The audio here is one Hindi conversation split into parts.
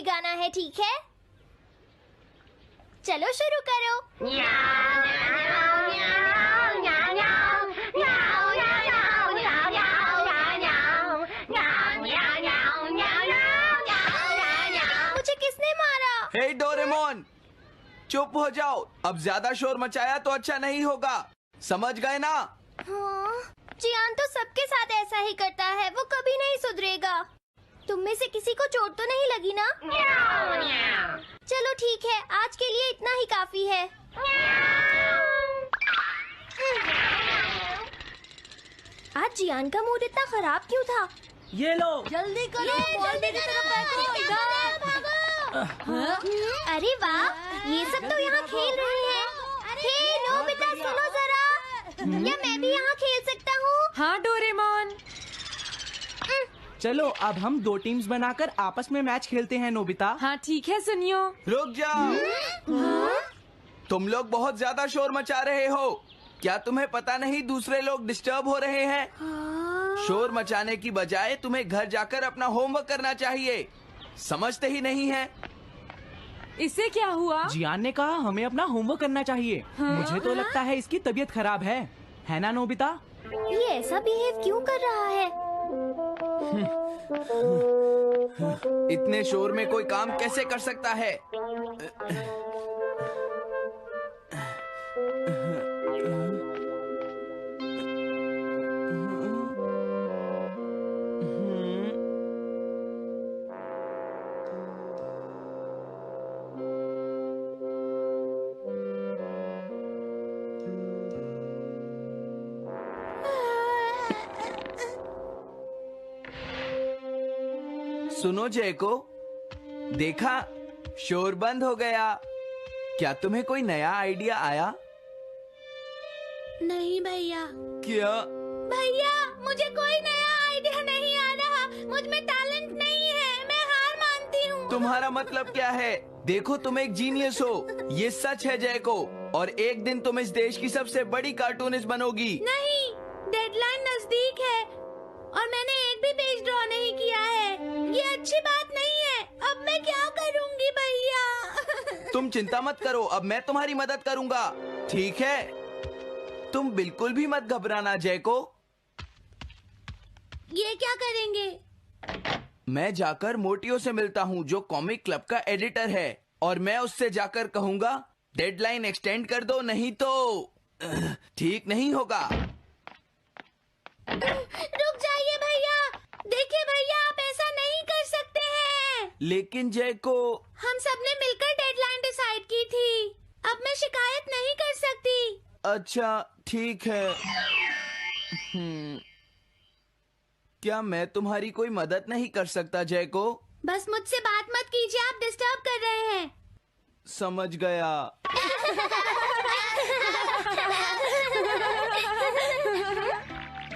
गाना है, ठीक है? चलो शुरू करो। मुझे किसने मारा? हे डोरेमोन, चुप हो जाओ। अब ज्यादा शोर मचाया तो अच्छा नहीं होगा, समझ गए ना? हाँ, जियान तो सबके साथ ऐसा ही करता है, वो कभी नहीं सुधरेगा। तुम में से किसी को चोट तो नहीं लगी ना? चलो ठीक है, आज के लिए इतना ही काफी है। आज जियान का मूड इतना खराब क्यों था? ये लो। जल्दी करो, जल्दी अरे वाह, ये सब तो यहाँ खेल रहे हैं। हे नोबिता, सुनो जरा, क्या मैं भी यहाँ खेल सकता हूँ? हाँ डोरेमोन। चलो अब हम 2 टीम्स बनाकर आपस में मैच खेलते हैं नोबिता। हाँ ठीक है सुनियो। रुक जाओ। तुम लोग बहुत ज्यादा शोर मचा रहे हो। क्या तुम्हें पता नहीं दूसरे लोग डिस्टर्ब हो रहे हैं? शोर मचाने की बजाय तुम्हें घर जाकर अपना होमवर्क करना चाहिए। समझते ही नहीं है। इससे क्या हुआ? जियान ने कहा हमें अपना होमवर्क करना चाहिए। मुझे तो लगता है इसकी तबीयत खराब है ना नोबिता? ये ऐसा बिहेव क्यों कर रहा है? इतने शोर में कोई काम कैसे कर सकता है? सुनो जयको, देखा, शोर बंद हो गया। क्या तुम्हें कोई नया आइडिया आया? नहीं भैया। क्या? भैया, मुझे कोई नया आइडिया नहीं आ रहा। मुझ में टैलेंट नहीं है, मैं हार मानती हूँ। तुम्हारा मतलब क्या है? देखो, तुम एक जीनियस हो, ये सच है जयको। और एक दिन तुम इस देश की सबसे बड़ी कार्टूनिस्ट बनोगी। नहीं, डेडलाइन नजदीक है और मैंने एक भी पेज ड्रॉ नहीं किया है। ये अच्छी बात नहीं है। अब मैं क्या करूँगी भैया? तुम चिंता मत करो, अब मैं तुम्हारी मदद करूंगा, ठीक है? तुम बिल्कुल भी मत घबराना जयको। ये क्या करेंगे? मैं जाकर मोटियो से मिलता हूँ, जो कॉमिक क्लब का एडिटर है, और मैं उससे जाकर कहूँगा डेडलाइन एक्सटेंड कर दो, नहीं तो ठीक नहीं होगा। रुक जाइए भैया। देखिए भैया, आप ऐसा नहीं कर सकते हैं। लेकिन जयको, हम सबने मिलकर डेडलाइन डिसाइड की थी। अब मैं शिकायत नहीं कर सकती। अच्छा ठीक है। क्या मैं तुम्हारी कोई मदद नहीं कर सकता जयको? बस मुझसे बात मत कीजिए, आप डिस्टर्ब कर रहे हैं। समझ गया।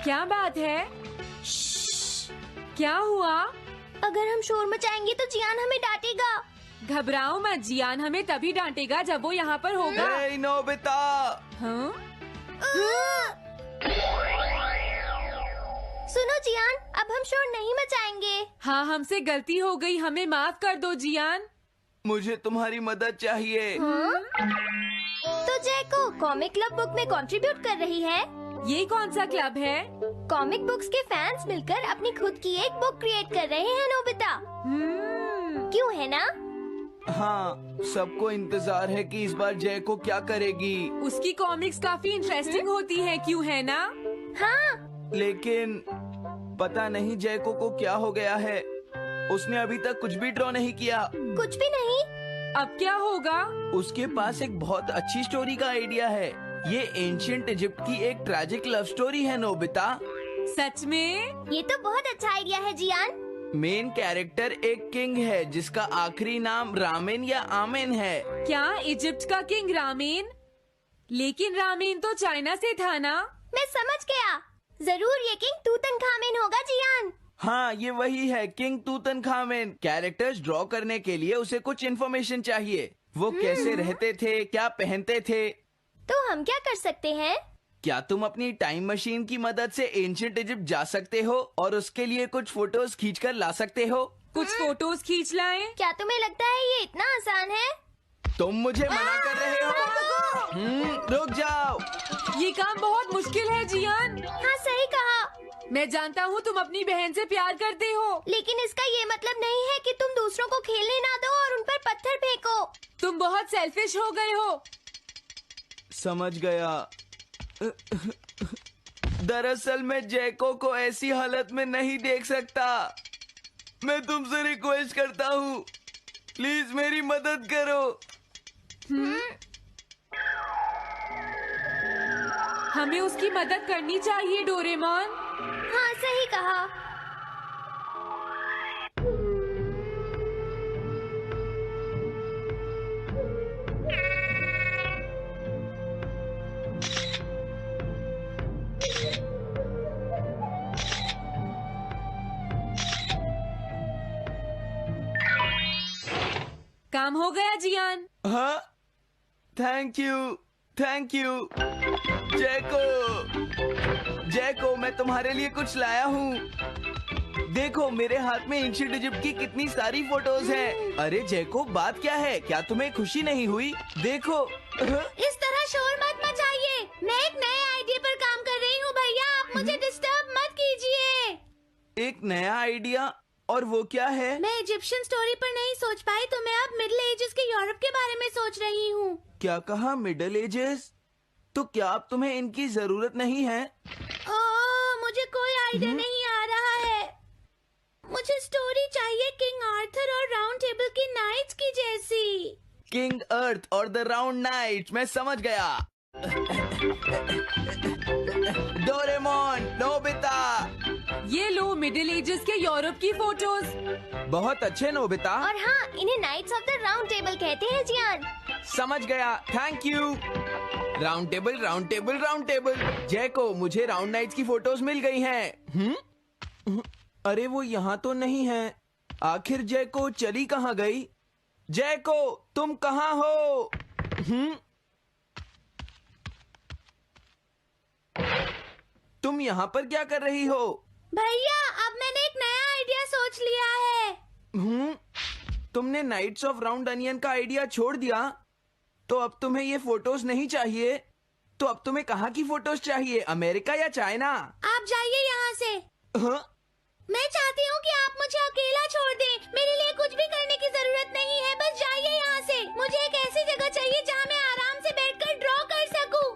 क्या बात है? क्या हुआ? अगर हम शोर मचाएंगे तो जियान हमें डांटेगा। घबराओ मत, जियान हमें तभी डांटेगा जब वो यहाँ पर होगा। हे नोबिता। हाँ? सुनो जियान, अब हम शोर नहीं मचाएंगे। हाँ, हमसे गलती हो गई, हमें माफ कर दो जियान। मुझे तुम्हारी मदद चाहिए। तो जयको कॉमिक क्लब बुक में कंट्रीब्यूट कर रही है। ये कौन सा क्लब है? कॉमिक बुक्स के फैंस मिलकर अपनी खुद की एक बुक क्रिएट कर रहे हैं नोबिता। क्यों, है ना? हाँ, सबको इंतजार है कि इस बार जयको क्या करेगी। उसकी कॉमिक्स काफी इंटरेस्टिंग होती है, क्यों है ना? हाँ। लेकिन पता नहीं जयको को क्या हो गया है। उसने अभी तक कुछ भी ड्रॉ नहीं किया। कुछ भी नहीं? अब क्या होगा? उसके पास एक बहुत अच्छी स्टोरी का आइडिया है। ये एंशिएंट इजिप्ट की एक ट्रैजिक लव स्टोरी है नोबिता। सच में? ये तो बहुत अच्छा आइडिया है जियान। मेन कैरेक्टर एक किंग है जिसका आखिरी नाम रामेन या आमेन है। क्या इजिप्ट का किंग रामेन? लेकिन रामेन तो चाइना से था ना? मैं समझ गया, जरूर ये किंग तूतनखामेन होगा जियान। हाँ, ये वही है, किंग तूतनखामेन। कैरेक्टर्स ड्रॉ करने के लिए उसे कुछ इन्फॉर्मेशन चाहिए। वो कैसे रहते थे, क्या पहनते थे। तो हम क्या कर सकते हैं? क्या तुम अपनी टाइम मशीन की मदद से एंशिएंट इजिप्ट जा सकते हो और उसके लिए कुछ फोटोज खींचकर ला सकते हो? कुछ फोटोज खींच लाएं। क्या तुम्हें लगता है ये इतना आसान है? तुम मुझे मना कर रहे हो? रुक जाओ। ये काम बहुत मुश्किल है जियान। हाँ सही कहा, मैं जानता हूँ तुम अपनी बहन से प्यार करते हो। लेकिन इसका ये मतलब नहीं है कि तुम दूसरों को खेलने ना दो और उन पर पत्थर फेंको। तुम बहुत सेल्फिश हो गए हो। समझ गया। दरअसल मैं जैको को ऐसी हालत में नहीं देख सकता। मैं तुमसे रिक्वेस्ट करता हूँ, प्लीज मेरी मदद करो। हमें उसकी मदद करनी चाहिए डोरेमोन। हाँ सही कहा। काम हो गया जियान। हाँ, थैंक यू जैको। जैको, मैं तुम्हारे लिए कुछ लाया हूँ। देखो मेरे हाथ में एंशिएंट इजिप्ट की कितनी सारी फोटोज हैं। अरे जैको, बात क्या है? क्या तुम्हें खुशी नहीं हुई? देखो। इस तरह शोर मत मचाइए। मैं एक नए आइडिया पर काम कर रही हूँ भैया, आप मुझे डिस्टर्ब मत कीजिए। एक नया आइडिया? और वो क्या है? मैं इजिप्शियन स्टोरी पर नहीं सोच पाई तो मैं अब मिडिल एजेस के यूरोप के बारे में सोच रही हूँ। क्या कहा? Middle ages? तो क्या अब तुम्हें इनकी जरूरत नहीं है? मुझे कोई आइडिया नहीं आ रहा है। मुझे स्टोरी चाहिए किंग आर्थर और राउंड टेबल की नाइट्स की जैसी। किंग अर्थ और द राउंड नाइट, मैं समझ गया। Doraemon, Nobita. ये लो मिडिल एजेस के यूरोप की फोटोज। बहुत अच्छे नोबिता। और हाँ, इन्हें knights of the round table कहते हैं जियान। समझ गया, thank you. Round table, round table, round table. Jaiko, मुझे राउंड नाइट्स की फोटोज मिल गई हैं। अरे वो यहाँ तो नहीं है। आखिर जैको चली कहाँ गई? जैको, तुम कहाँ हो? तुम यहाँ पर क्या कर रही हो? भैया, अब मैंने एक नया आइडिया सोच लिया है। तुमने नाइट्स ऑफ राउंड अनियन का आइडिया छोड़ दिया? तो अब तुम्हें ये फोटोज नहीं चाहिए? तो अब तुम्हें कहाँ की फोटोज चाहिए? अमेरिका या चाइना? आप जाइए यहाँ से। हाँ? मैं चाहती हूँ कि आप मुझे अकेला छोड़ दें। मेरे लिए कुछ भी करने की जरूरत नहीं है, बस जाइए यहाँ से। मुझे एक ऐसी जगह चाहिए जहाँ मैं आराम से बैठकर ड्रॉ कर सकूँ।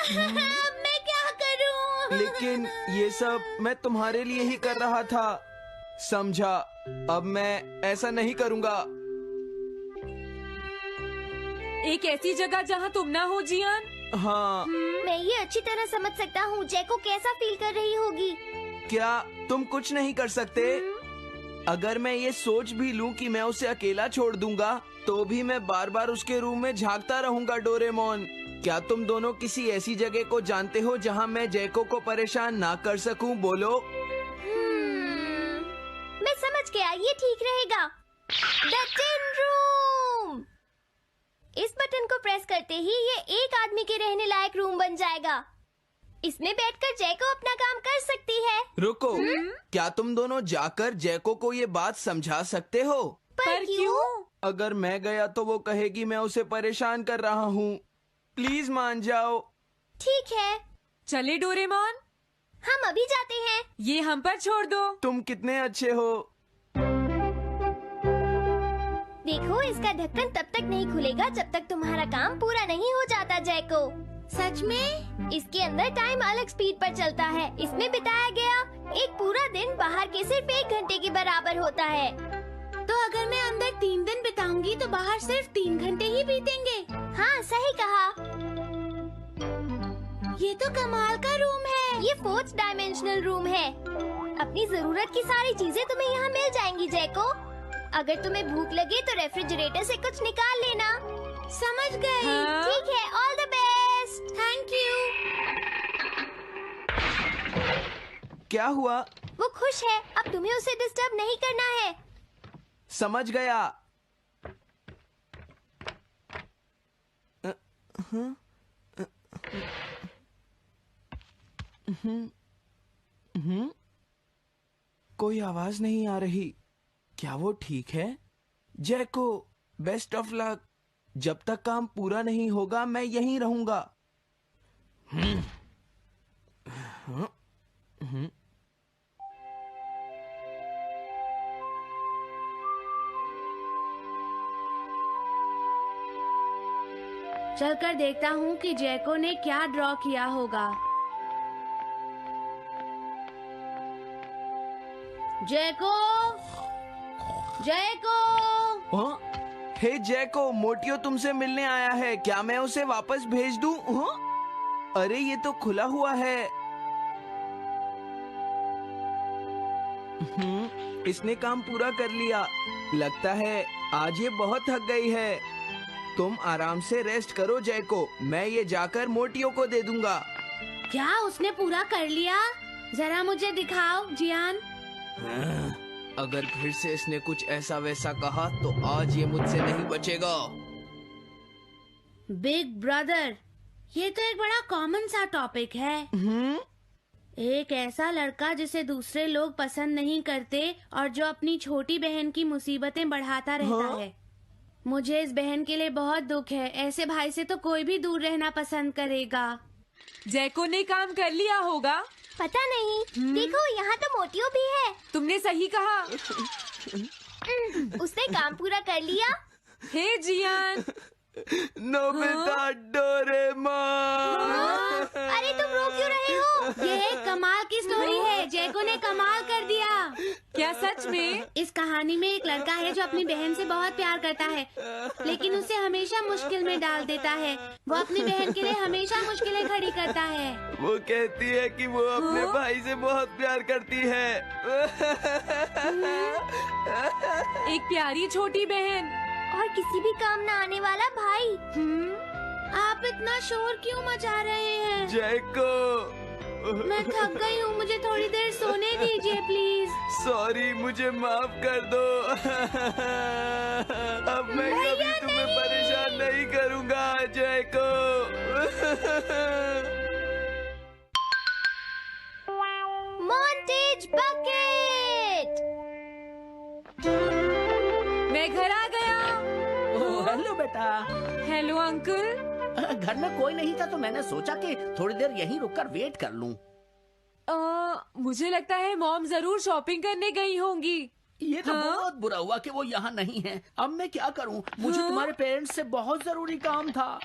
अब मैं क्या करूँ? लेकिन ये सब मैं तुम्हारे लिए ही कर रहा था, समझा? अब मैं ऐसा नहीं करूँगा। एक ऐसी जगह जहाँ तुम ना हो जियान। हाँ। मैं ये अच्छी तरह समझ सकता हूँ जैको कैसा फील कर रही होगी। क्या तुम कुछ नहीं कर सकते? अगर मैं ये सोच भी लूं कि मैं उसे अकेला छोड़ दूंगा, तो भी मैं बार बार उसके रूम में झांकता रहूंगा। डोरेमोन, क्या तुम दोनों किसी ऐसी जगह को जानते हो जहां मैं जैको को परेशान ना कर सकूं? बोलो। मैं समझ गया, ये ठीक रहेगा। The tin room. इस बटन को प्रेस करते ही ये एक आदमी के रहने लायक रूम बन जाएगा। इसमें बैठकर जैको अपना काम कर सकती है। रुको, क्या तुम दोनों जाकर जैको को ये बात समझा सकते हो? पर क्यों? अगर मैं गया तो वो कहेगी मैं उसे परेशान कर रहा हूँ। प्लीज मान जाओ। ठीक है, चले डोरेमोन, हम अभी जाते हैं। ये हम पर छोड़ दो। तुम कितने अच्छे हो। देखो, इसका ढक्कन तब तक नहीं खुलेगा जब तक तुम्हारा काम पूरा नहीं हो जाता जैको। सच में? इसके अंदर टाइम अलग स्पीड पर चलता है। इसमें बिताया गया एक पूरा दिन बाहर के सिर्फ 1 घंटे के बराबर होता है। तो अगर मैं अंदर 3 दिन बिताऊंगी तो बाहर सिर्फ 3 घंटे ही बीतेंगे। हाँ सही कहा। ये तो कमाल का रूम है। ये 4th डायमेंशनल रूम है। अपनी जरूरत की सारी चीजें तुम्हें यहाँ मिल जाएंगी जैको। अगर तुम्हें भूख लगे तो रेफ्रिजरेटर से कुछ निकाल लेना। समझ गई। हाँ? ठीक है, all the best. Thank you. क्या हुआ? वो खुश है, अब तुम्हें उसे डिस्टर्ब नहीं करना है। समझ गया। कोई आवाज नहीं आ रही। क्या वो ठीक है? जैको, बेस्ट ऑफ लक। जब तक काम पूरा नहीं होगा मैं यहीं रहूंगा। चलकर देखता हूँ कि जैको ने क्या ड्रॉ किया होगा। जैको, जैको। हाँ? हे जैको, मोटियो तुमसे मिलने आया है। क्या मैं उसे वापस भेज दूं? हाँ? अरे ये तो खुला हुआ है। इसने काम पूरा कर लिया। लगता है आज ये बहुत थक गई है। तुम आराम से रेस्ट करो जैको, मैं ये जाकर मोटियो को दे दूंगा। क्या उसने पूरा कर लिया? जरा मुझे दिखाओ जियान। अगर फिर से इसने कुछ ऐसा वैसा कहा तो आज ये मुझसे नहीं बचेगा। बिग ब्रदर, ये तो एक बड़ा कॉमन सा टॉपिक है। एक ऐसा लड़का जिसे दूसरे लोग पसंद नहीं करते और जो अपनी छोटी बहन की मुसीबतें बढ़ाता रहता है। मुझे इस बहन के लिए बहुत दुख है। ऐसे भाई से तो कोई भी दूर रहना पसंद करेगा। जैको ने काम कर लिया होगा। पता नहीं। देखो यहाँ तो मोटियो भी है। तुमने सही कहा। उसने काम पूरा कर लिया। Hey Gian. Nobita, Doraemon. अरे तुम रो क्यों रहे हो? ये एक कमाल की स्टोरी है। जैको ने कमाल कर दिया। क्या सच में? इस कहानी में एक लड़का है जो अपनी बहन से बहुत प्यार करता है, लेकिन उसे हमेशा मुश्किल में डाल देता है। वो अपनी बहन के लिए हमेशा मुश्किलें खड़ी करता है। वो कहती है कि वो अपने भाई से बहुत प्यार करती है। एक प्यारी छोटी बहन और किसी भी काम न आने वाला भाई। आप इतना शोर क्यों मचा रहे हैं? जैको, मैं थक गई हूँ, मुझे थोड़ी देर सोने दीजिए प्लीज। सॉरी, मुझे माफ कर दो। अब मैं कभी तुम्हें परेशान नहीं करूँगा जैको। Montage bucket. मैं घर आ गया। ओह, हेलो बेटा। Hello uncle. घर में कोई नहीं था तो मैंने सोचा कि थोड़ी देर यहीं रुककर वेट कर लूं। मुझे लगता है मॉम जरूर शॉपिंग करने गई होंगी। ये तो बहुत बुरा हुआ कि वो यहाँ नहीं है। अब मैं क्या करूं? मुझे तुम्हारे पेरेंट्स से बहुत जरूरी काम था।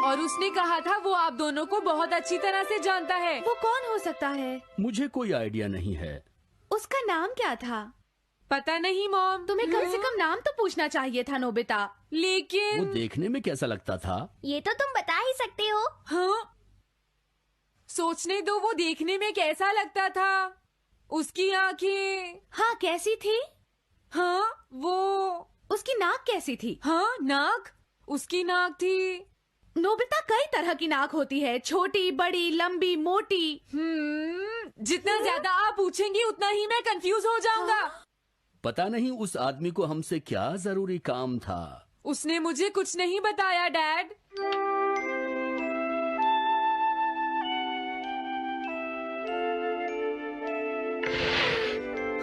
और उसने कहा था वो आप दोनों को बहुत अच्छी तरह से जानता है। वो कौन हो सकता है? मुझे कोई आइडिया नहीं है। उसका नाम क्या था? पता नहीं मॉम। तुम्हें कम से कम नाम तो पूछना चाहिए था नोबिता। वो लेकिन देखने में कैसा लगता था? ये तो तुम बता ही सकते हो। हाँ, सोचने दो वो देखने में कैसा लगता था। उसकी आंखें। हाँ, कैसी थी? हाँ, वो। उसकी नाक कैसी थी? हाँ, नाक। उसकी नाक थी। नोबिता, कई तरह की नाक होती है, छोटी, बड़ी, लंबी, मोटी। जितना ज्यादा आप पूछेंगी उतना ही मैं कंफ्यूज हो जाऊंगा। पता नहीं उस आदमी को हमसे क्या जरूरी काम था। उसने मुझे कुछ नहीं बताया डैड।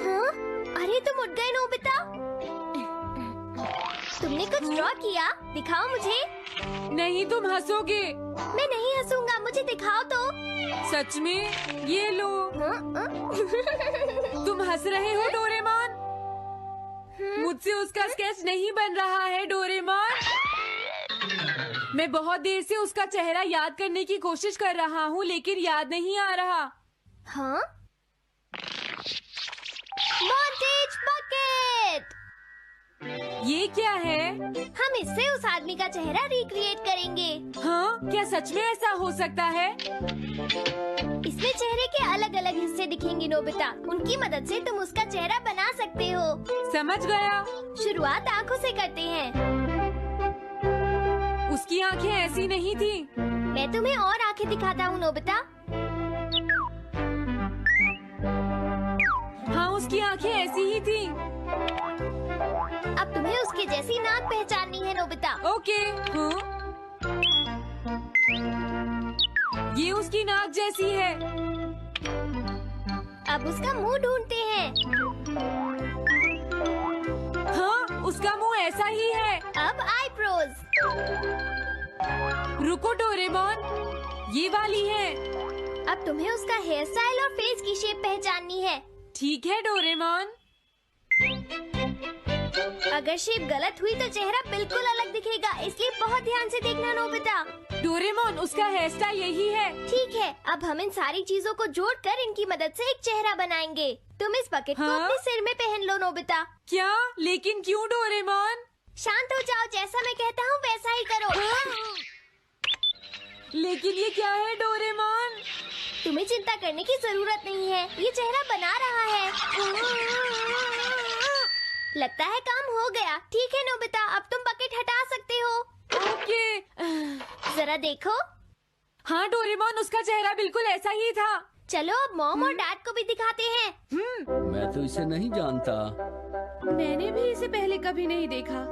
हाँ? अरे तुम उठ गए नोबिता। तुमने कुछ ड्रॉ किया? दिखाओ मुझे। नहीं, तुम हंसोगे। मैं नहीं हंसूंगा, मुझे दिखाओ तो। सच में? ये लो। तुम हंस रहे हो डोरेमोन? मुझसे उसका स्केच नहीं बन रहा है डोरेमोन। मैं बहुत देर से उसका चेहरा याद करने की कोशिश कर रहा हूँ लेकिन याद नहीं आ रहा। हाँ? Montage bucket. ये क्या है? हम इससे उस आदमी का चेहरा रिक्रिएट करेंगे। हाँ, क्या सच में ऐसा हो सकता है? इसमें चेहरे के अलग अलग हिस्से दिखेंगे नोबिता। उनकी मदद से तुम उसका चेहरा बना सकते हो। समझ गया। शुरुआत आँखों से करते हैं। उसकी आंखें ऐसी नहीं थी। मैं तुम्हें और आँखें दिखाता हूँ नोबिता। हाँ, उसकी आंखें ऐसी ही थी। अब तुम्हें उसके जैसी नाक पहचाननी है नोबिता। ओके। हाँ? ये उसकी नाक जैसी है। अब उसका मुंह ढूंढते हैं। हाँ, उसका मुंह ऐसा ही है। अब आईब्रोज। रुको डोरेमोन, ये वाली है। अब तुम्हें उसका हेयर स्टाइल और फेस की शेप पहचाननी है। ठीक है डोरेमोन। अगर शेप गलत हुई तो चेहरा बिल्कुल अलग दिखेगा, इसलिए बहुत ध्यान से देखना नोबिता। डोरेमोन, उसका हेयर स्टाइल यही है। ठीक है, अब हम इन सारी चीजों को जोड़कर इनकी मदद से एक चेहरा बनाएंगे। तुम इस बकेट को हाँ? अपने सिर में पहन लो नोबिता। क्या? लेकिन क्यों डोरेमोन? शांत हो जाओ, जैसा मैं कहता हूँ वैसा ही करो। लेकिन ये क्या है डोरेमोन? तुम्हें चिंता करने की जरूरत नहीं है, ये चेहरा बना रहा है। लगता है काम हो गया। ठीक है नोबिता, अब तुम बकेट हटा सकते हो। ओके। जरा देखो। हाँ डोरेमोन, उसका चेहरा बिल्कुल ऐसा ही था। चलो अब मॉम और डैड को भी दिखाते हैं। मैं तो इसे नहीं जानता। मैंने भी इसे पहले कभी नहीं देखा।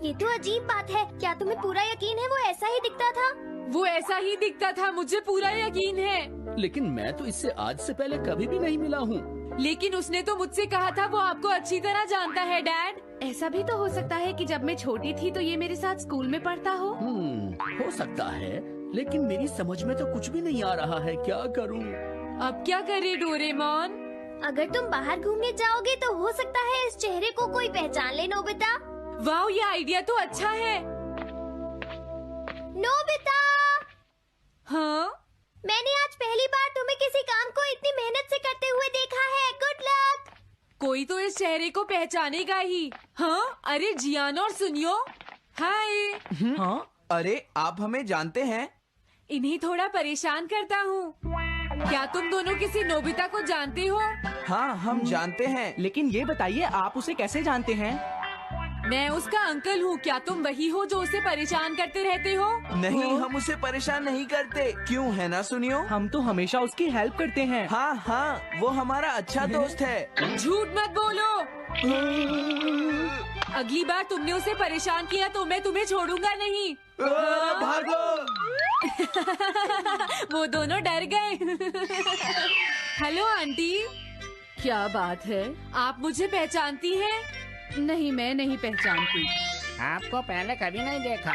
ये तो अजीब बात है। क्या तुम्हें पूरा यकीन है वो ऐसा ही दिखता था? वो ऐसा ही दिखता था, मुझे पूरा यकीन है। लेकिन मैं तो इससे आज से पहले कभी भी नहीं मिला हूँ। लेकिन उसने तो मुझसे कहा था वो आपको अच्छी तरह जानता है डैड। ऐसा भी तो हो सकता है कि जब मैं छोटी थी तो ये मेरे साथ स्कूल में पढ़ता हो। हो सकता है, लेकिन मेरी समझ में तो कुछ भी नहीं आ रहा है। क्या करूँ? अब क्या करे डोरेमोन? अगर तुम बाहर घूमने जाओगे तो हो सकता है इस चेहरे को कोई पहचान ले नोबिता। वाह, ये आइडिया तो अच्छा है। नोबिता, हाँ? मैंने आज पहली बार तुम्हें किसी काम को इतनी मेहनत से करते हुए देखा है। Good luck. कोई तो इस चेहरे को पहचानेगा ही। हाँ? अरे जियान और सुनियो, हाय। हाँ? अरे आप हमें जानते हैं? इन्हें थोड़ा परेशान करता हूँ। क्या तुम दोनों किसी नोबिता को जानते हो? हाँ, हम जानते हैं। लेकिन ये बताइए आप उसे कैसे जानते हैं? मैं उसका अंकल हूँ। क्या तुम वही हो जो उसे परेशान करते रहते हो? नहीं, हम उसे परेशान नहीं करते। क्यों, है ना सुनियो? हम तो हमेशा उसकी हेल्प करते हैं। हाँ हाँ, वो हमारा अच्छा दोस्त है। झूठ मत बोलो। अगली बार तुमने उसे परेशान किया तो मैं तुम्हें छोड़ूंगा नहीं। भागो। वो दोनों डर गए। हेलो आंटी, क्या बात है? आप मुझे पहचानती हैं? नहीं, मैं नहीं पहचानती। आपको पहले कभी नहीं देखा।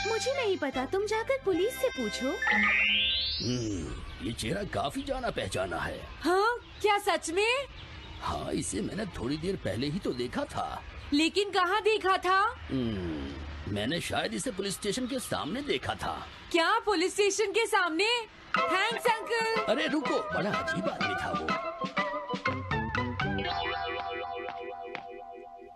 मुझे नहीं पता, तुम जाकर पुलिस से पूछो। ये चेहरा काफी जाना पहचाना है। हाँ? क्या सच में? हाँ, इसे मैंने थोड़ी देर पहले ही तो देखा था। लेकिन कहाँ देखा था? मैंने शायद इसे पुलिस स्टेशन के सामने देखा था। क्या पुलिस स्टेशन के सामने? Thanks uncle. अरे रुको, बड़ा अजीब आदमी था वो।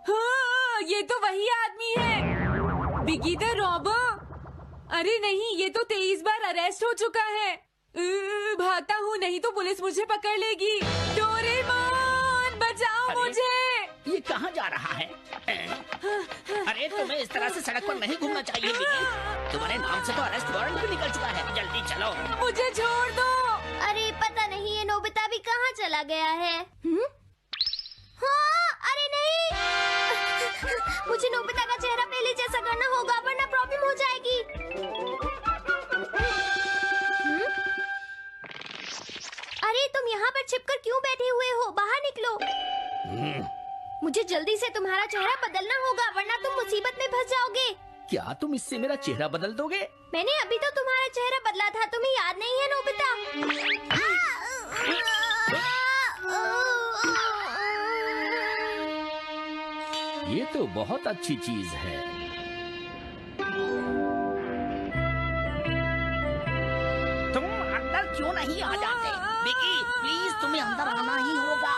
हाँ, ये तो वही आदमी है, बिगी द रॉबर। अरे नहीं, ये तो 23 बार अरेस्ट हो चुका है। भागता हूँ, नहीं तो पुलिस मुझे पकड़ लेगी। डोरेमोन, बचाओ मुझे। ये कहाँ जा रहा है? अरे तुम्हें इस तरह से सड़क पर नहीं घूमना चाहिए बिगी। तुम्हारे नाम से तो अरेस्ट वारंट भी निकल चुका है। जल्दी चलो। मुझे छोड़ दो। अरे पता नहीं ये नोबिता भी कहाँ चला गया है। हाँ, अरे नहीं। मुझे नोबिता का चेहरा पहले जैसा करना होगा वरना प्रॉब्लम हो जाएगी। अरे तुम यहाँ पर छिपकर क्यों बैठे हुए हो? बाहर निकलो। मुझे जल्दी से तुम्हारा चेहरा बदलना होगा वरना तुम मुसीबत में फंस जाओगे। क्या तुम इससे मेरा चेहरा बदल दोगे? मैंने अभी तो तुम्हारा चेहरा बदला था, तुम्हें याद नहीं है नोबिता? ये तो बहुत अच्छी चीज है। तुम अंदर क्यों नहीं आ जाते? बिगी, प्लीज तुम्हें अंदर आना ही होगा।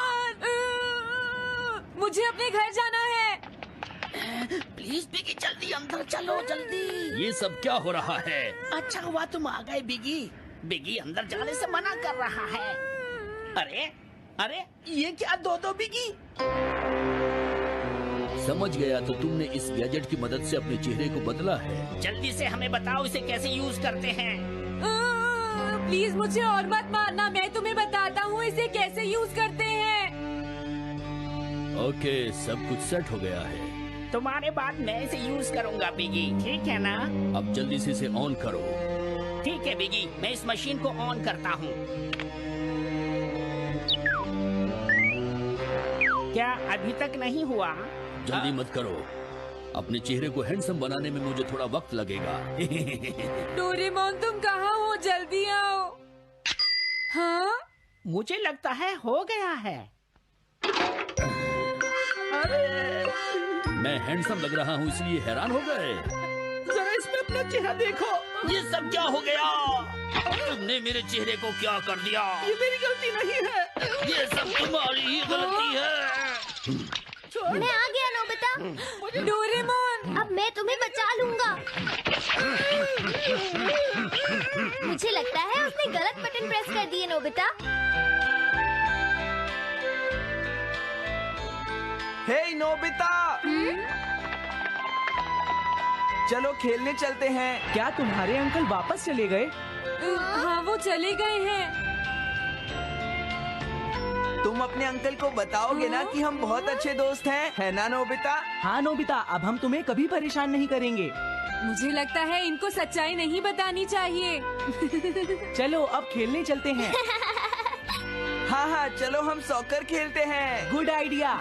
मुझे अपने घर जाना है। प्लीज बिगी, जल्दी अंदर चलो, जल्दी। ये सब क्या हो रहा है? अच्छा हुआ तुम आ गए बिगी। बिगी अंदर जाने से मना कर रहा है। अरे अरे, ये क्या दो बिगी? समझ गया, तो तुमने इस गैजेट की मदद से अपने चेहरे को बदला है। जल्दी से हमें बताओ इसे कैसे यूज करते हैं। प्लीज मुझे और मत मारना, मैं तुम्हें बताता हूँ इसे कैसे यूज करते हैं। ओके, सब कुछ सेट हो गया है। तुम्हारे बाद मैं इसे यूज करूंगा बिगी, ठीक है ना? अब जल्दी से इसे ऑन करो। ठीक है बिगी, मैं इस मशीन को ऑन करता हूँ। क्या अभी तक नहीं हुआ? जल्दी मत करो, अपने चेहरे को हैंडसम बनाने में मुझे थोड़ा वक्त लगेगा। डोरेमोन तुम कहाँ हो? जल्दी आओ। हाँ? मुझे लगता है हो गया है। मैं हैंडसम लग रहा हूँ इसलिए हैरान हो गए। जरा इसमें अपना चेहरा देखो। ये सब क्या हो गया? तुमने मेरे चेहरे को क्या कर दिया? ये मेरी गलती नहीं है। ये सब तुम्हारी ही गलती है। मैं आ गया नोबिता। डोरेमोन अब मैं तुम्हें बचा लूंगा। मुझे लगता है उसने गलत बटन प्रेस कर दिए नोबिता। हे नोबिता, चलो खेलने चलते हैं। क्या तुम्हारे अंकल वापस चले गए? हाँ वो चले गए हैं। तुम अपने अंकल को बताओगे ना कि हम बहुत अच्छे दोस्त हैं, है ना नोबिता? हाँ नोबिता, अब हम तुम्हें कभी परेशान नहीं करेंगे। मुझे लगता है इनको सच्चाई नहीं बतानी चाहिए। चलो अब खेलने चलते हैं। हाँ हाँ, चलो हम सॉकर खेलते हैं। Good idea.